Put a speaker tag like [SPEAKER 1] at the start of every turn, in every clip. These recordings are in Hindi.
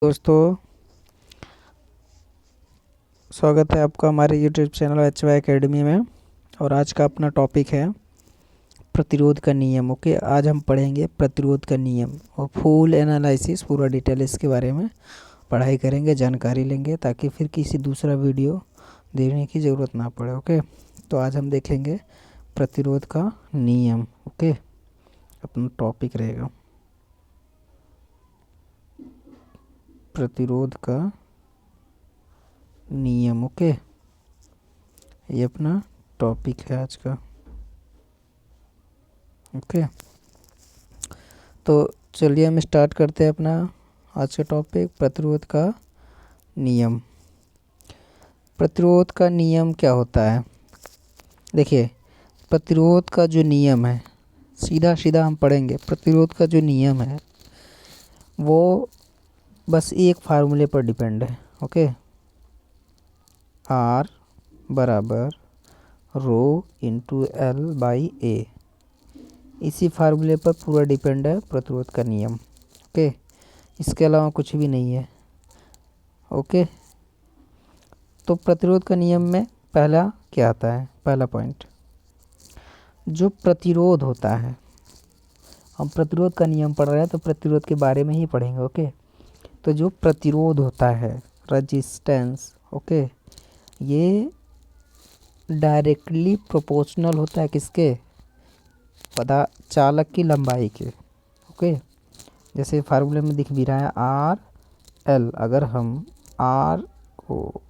[SPEAKER 1] दोस्तों, स्वागत है आपका हमारे यूट्यूब चैनल HY एकेडमी में। और आज का अपना टॉपिक है प्रतिरोध का नियम। ओके, आज हम पढ़ेंगे प्रतिरोध का नियम और फुल एनालिसिस, पूरा डिटेल इसके बारे में पढ़ाई करेंगे, जानकारी लेंगे, ताकि फिर किसी दूसरा वीडियो देखने की ज़रूरत ना पड़े। ओके, तो आज हम देखेंगे प्रतिरोध का नियम। ओके, अपना टॉपिक रहेगा प्रतिरोध का नियम। ओके, ये अपना टॉपिक है आज का। ओके, तो चलिए हम स्टार्ट करते हैं अपना आज का टॉपिक प्रतिरोध का नियम। प्रतिरोध का नियम क्या होता है? देखिए, प्रतिरोध का जो नियम है, सीधा सीधा हम पढ़ेंगे। प्रतिरोध का जो नियम है वो बस एक फार्मूले पर डिपेंड है। ओके, R बराबर रो इंटू एल बाई ए, इसी फार्मूले पर पूरा डिपेंड है प्रतिरोध का नियम। ओके, इसके अलावा कुछ भी नहीं है। ओके, तो प्रतिरोध का नियम में पहला क्या आता है? पहला पॉइंट, जो प्रतिरोध होता है, हम प्रतिरोध का नियम पढ़ रहे हैं तो प्रतिरोध के बारे में ही पढ़ेंगे। ओके, तो जो प्रतिरोध होता है, रजिस्टेंस, ओके, ये डायरेक्टली प्रोपोर्शनल होता है किसके? चालक की लंबाई के। ओके, जैसे फार्मूले में दिख भी रहा है आर एल। अगर हम आर को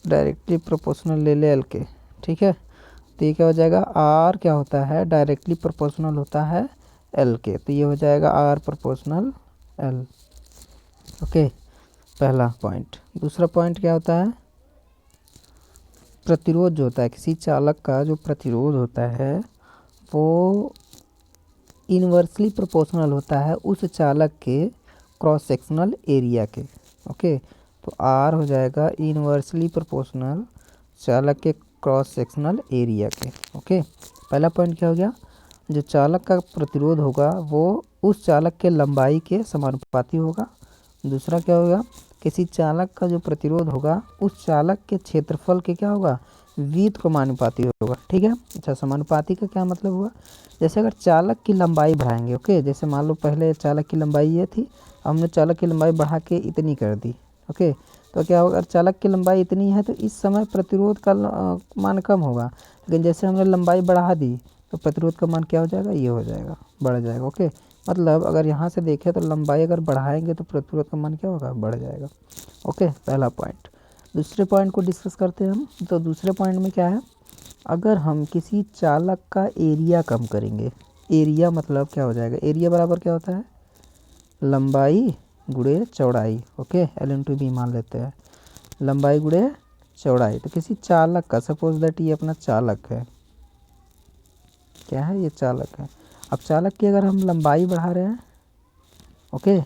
[SPEAKER 1] डायरेक्टली प्रोपोर्शनल ले ले एल के, ठीक है, तो ये क्या हो जाएगा? आर क्या होता है? डायरेक्टली प्रोपोर्शनल होता है एल के, तो ये हो जाएगा आर प्रोपोर्शनल एल। ओके, पहला पॉइंट। दूसरा पॉइंट क्या होता है? प्रतिरोध जो होता है, किसी चालक का जो प्रतिरोध होता है वो इनवर्सली प्रोपोर्शनल होता है उस चालक के क्रॉस सेक्शनल एरिया के। ओके, तो आर हो जाएगा इनवर्सली प्रोपोर्शनल चालक के क्रॉस सेक्शनल एरिया के। ओके, पहला पॉइंट क्या हो गया? जो चालक का प्रतिरोध होगा वो उस चालक के लंबाई के समानुपाती होगा। दूसरा क्या होगा? किसी चालक का जो प्रतिरोध होगा उस चालक के क्षेत्रफल के क्या होगा? व्युत्क्रमानुपाती समानुपाती होगा। ठीक है, अच्छा, समानुपाती का क्या मतलब हुआ? जैसे अगर चालक की लंबाई बढ़ाएंगे, ओके, जैसे मान लो पहले चालक की लंबाई ये थी, हमने चालक की लंबाई बढ़ा के इतनी कर दी। ओके, तो क्या होगा? अगर चालक की लंबाई इतनी है तो इस समय प्रतिरोध का मान कम होगा, लेकिन जैसे हमने लंबाई बढ़ा दी तो प्रतिरोध का मान क्या हो जाएगा? ये हो जाएगा, बढ़ जाएगा। ओके, मतलब अगर यहाँ से देखें तो लंबाई अगर बढ़ाएंगे तो प्रतिरोध का मान क्या होगा? बढ़ जाएगा। ओके, पहला पॉइंट। दूसरे पॉइंट को डिस्कस करते हैं हम। तो दूसरे पॉइंट में क्या है? अगर हम किसी चालक का एरिया कम करेंगे, एरिया मतलब क्या हो जाएगा? एरिया बराबर क्या होता है? लंबाई गुणे चौड़ाई। ओके, एल इंटू बी मान लेते हैं, लंबाई गुणे चौड़ाई। तो किसी चालक का, सपोज दैट ये अपना चालक है, क्या है? ये चालक है। अब चालक की अगर हम लंबाई बढ़ा रहे हैं, ओके,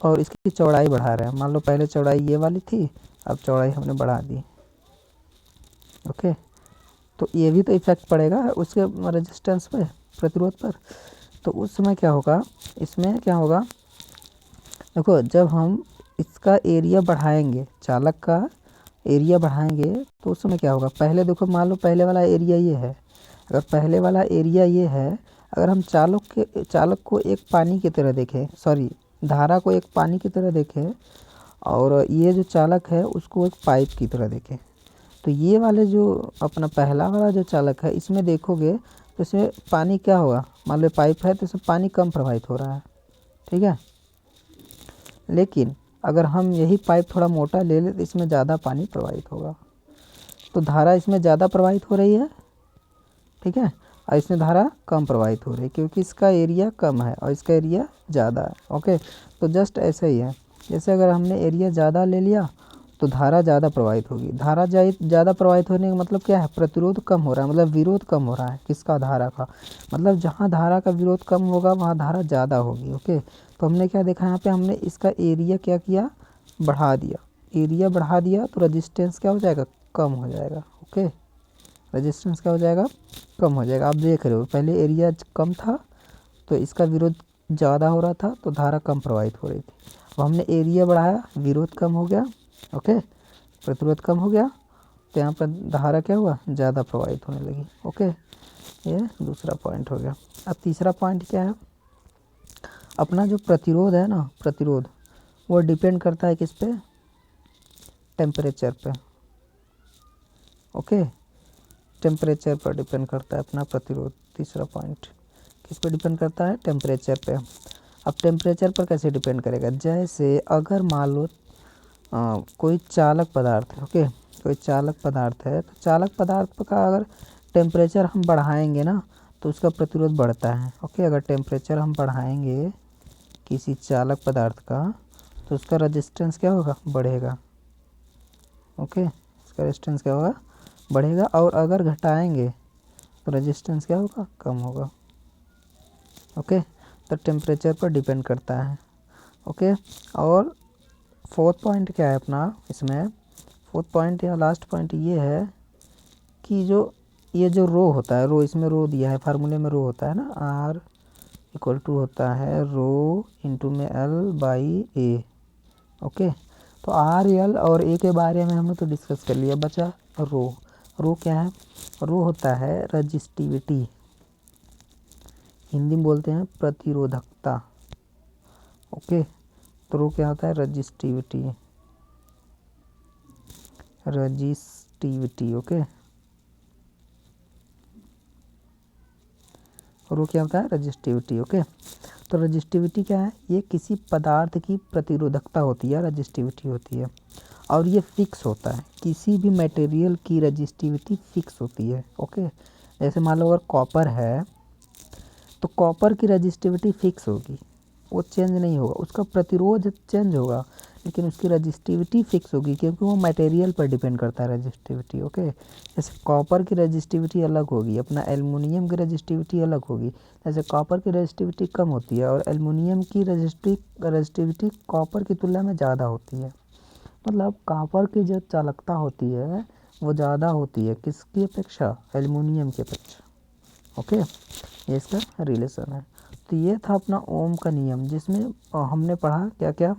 [SPEAKER 1] और इसकी चौड़ाई बढ़ा रहे हैं, मान लो पहले चौड़ाई ये वाली थी, अब चौड़ाई हमने बढ़ा दी। ओके, तो ये भी तो इफेक्ट पड़ेगा उसके रेजिस्टेंस पे, प्रतिरोध पर। तो उस समय क्या होगा? इसमें क्या होगा? देखो, जब हम इसका एरिया बढ़ाएंगे, चालक का एरिया बढ़ाएंगे, तो उस समय क्या होगा? पहले देखो, मान लो पहले वाला एरिया ये है। अगर पहले वाला एरिया ये है, अगर हम चालक को एक पानी की तरह देखें, सॉरी, धारा को एक पानी की तरह देखें, और ये जो चालक है उसको एक पाइप की तरह देखें, तो ये वाले जो अपना पहला वाला जो चालक है, इसमें देखोगे तो इसमें पानी क्या होगा? मान लो पाइप है तो इसमें पानी कम प्रवाहित हो रहा है, ठीक है। लेकिन अगर हम यही पाइप थोड़ा मोटा ले लें तो इसमें ज़्यादा पानी प्रवाहित होगा, तो धारा इसमें ज़्यादा प्रवाहित हो रही है, ठीक है, और इसमें धारा कम प्रवाहित हो रही है क्योंकि इसका एरिया कम है और इसका एरिया ज़्यादा है। ओके, तो जस्ट ऐसे ही है, जैसे अगर हमने एरिया ज़्यादा ले लिया तो धारा ज़्यादा प्रवाहित होगी। धारा ज़्यादा प्रवाहित होने का मतलब क्या है? प्रतिरोध कम हो रहा है, मतलब विरोध कम हो रहा है। किसका? धारा का। मतलब जहाँ धारा का विरोध कम होगा वहाँ धारा ज़्यादा होगी। ओके, तो हमने क्या देखा यहाँ पे? हमने इसका एरिया क्या किया? बढ़ा दिया। एरिया बढ़ा दिया तो रजिस्टेंस क्या हो जाएगा? कम हो जाएगा। ओके, रजिस्टेंस क्या हो जाएगा? कम हो जाएगा। आप देख रहे हो पहले एरिया कम था तो इसका विरोध ज़्यादा हो रहा था तो धारा कम प्रवाहित हो रही थी। अब हमने एरिया बढ़ाया, विरोध कम हो गया, ओके, प्रतिरोध कम हो गया, तो यहाँ पर धारा क्या हुआ, ज़्यादा प्रवाहित होने लगी। ओके, ये दूसरा पॉइंट हो गया। अब तीसरा पॉइंट क्या है, अपना जो प्रतिरोध है ना, प्रतिरोध वो डिपेंड करता है किस पे, टेम्परेचर पे। ओके, टेम्परेचर पर डिपेंड करता है अपना प्रतिरोध। तीसरा पॉइंट किस पे डिपेंड करता है, टेम्परेचर पे। अब टेम्परेचर पर कैसे डिपेंड करेगा, जैसे अगर मान लो कोई चालक पदार्थ है, ओके, कोई चालक पदार्थ है, तो चालक पदार्थ का अगर टेम्परेचर हम बढ़ाएंगे ना तो उसका प्रतिरोध बढ़ता है। ओके, अगर टेम्परेचर हम बढ़ाएंगे किसी चालक पदार्थ का तो उसका रेजिस्टेंस क्या होगा, बढ़ेगा। ओके, इसका रेजिस्टेंस क्या होगा, बढ़ेगा। और अगर घटाएंगे तो रेजिस्टेंस क्या होगा, कम होगा। ओके, तो टेम्परेचर पर डिपेंड करता है। ओके, और फोर्थ पॉइंट क्या है अपना इसमें, फोर्थ पॉइंट या लास्ट पॉइंट ये है कि ये जो रो होता है, रो इसमें रो दिया है, फार्मूले में रो होता है ना, आर इक्वल टू होता है रो इंटू में एल बाई ए। ओके, तो आर एल और ए के बारे में हमने तो डिस्कस कर लिया, बचा रो। रो क्या है, रो होता है रजिस्टिविटी, हिंदी में बोलते हैं प्रतिरोधकता। ओके, तो रो क्या होता है, रजिस्टिविटी, रजिस्टिविटी। ओके, रो क्या होता है, रजिस्टिविटी। ओके, तो रजिस्टिविटी क्या है, ये किसी पदार्थ की प्रतिरोधकता होती है, रजिस्टिविटी होती है, और ये फिक्स होता है। किसी भी मटेरियल की रजिस्टिविटी फिक्स होती है। ओके, जैसे मान लो अगर कॉपर है तो कॉपर की रजिस्टिविटी फिक्स होगी, वो चेंज नहीं होगा, उसका प्रतिरोध चेंज होगा लेकिन उसकी रजिस्टिविटी फिक्स होगी, क्योंकि वो मटेरियल पर डिपेंड करता है रजिस्टिविटी। ओके, जैसे कॉपर की रजिस्टिविटी अलग होगी, अपना एल्युमिनियम की रजिस्टिविटी अलग होगी। जैसे कॉपर की रजिस्टिविटी कम होती है और एल्युमिनियम की रजिस्टिविटी कॉपर की तुलना में ज़्यादा होती है। मतलब कॉपर की जो चालकता होती है वो ज़्यादा होती है किसकी अपेक्षा, एल्युमिनियम की अपेक्षा। ओके, ये इसका रिलेशन है। तो ये था अपना ओम का नियम, जिसमें हमने पढ़ा क्या क्या,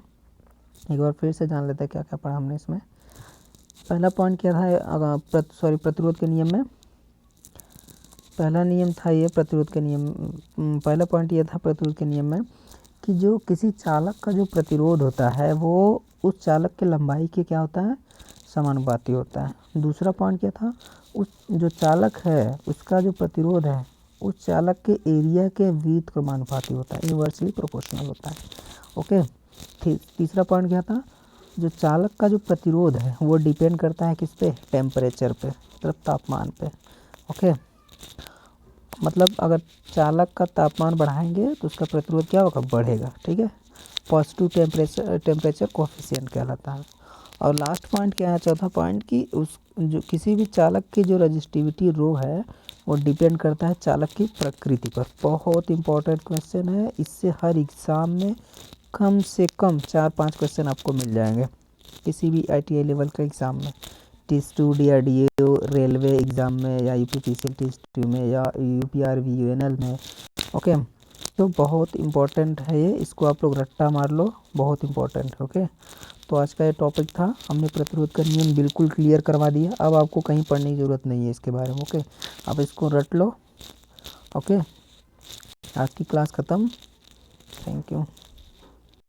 [SPEAKER 1] एक बार फिर से जान लेते हैं क्या क्या पढ़ा हमने इसमें। पहला पॉइंट क्या था, प्रतिरोध के नियम में पहला नियम था ये, प्रतिरोध के नियम, पहला पॉइंट ये था प्रतिरोध के नियम में कि जो किसी चालक का जो प्रतिरोध होता है वो उस चालक के लंबाई के क्या होता है, समानुपाती होता है। दूसरा पॉइंट क्या था, उस जो चालक है उसका जो प्रतिरोध है उस चालक के एरिया के विद्युत क्रमानुपाती होता है, इनवर्सली प्रोपोर्शनल होता है। ओके, तीसरा पॉइंट क्या था, जो चालक का जो प्रतिरोध है वो डिपेंड करता है किस पे, टेम्परेचर पे, मतलब तापमान पे। ओके, मतलब अगर चालक का तापमान बढ़ाएंगे तो उसका प्रतिरोध क्या होगा, बढ़ेगा। ठीक है, पॉजिटिव टेम्परेचर कोफिशिएंट कहलाता है। और लास्ट पॉइंट क्या है, चौथा पॉइंट, कि उस जो किसी भी चालक की जो रजिस्टिविटी रो है वो डिपेंड करता है चालक की प्रकृति पर। बहुत इंपॉर्टेंट क्वेश्चन है, इससे हर एग्ज़ाम में कम से कम 4-5 क्वेश्चन आपको मिल जाएंगे किसी भी ITI लेवल के एग्ज़ाम में, टीएस2 DRDO रेलवे एग्ज़ाम में, या UPPCL टीएस2 में, या UPRVUNL में। ओके, तो बहुत इम्पोर्टेंट है ये, इसको आप लोग रट्टा मार लो, बहुत इम्पोर्टेंट है। ओके, तो आज का ये टॉपिक था, हमने प्रतिरोध का नियम बिल्कुल क्लियर करवा दिया, अब आपको कहीं पढ़ने की ज़रूरत नहीं है इसके बारे में। ओके, आप इसको रट लो। ओके, आज की क्लास ख़त्म, थैंक यू।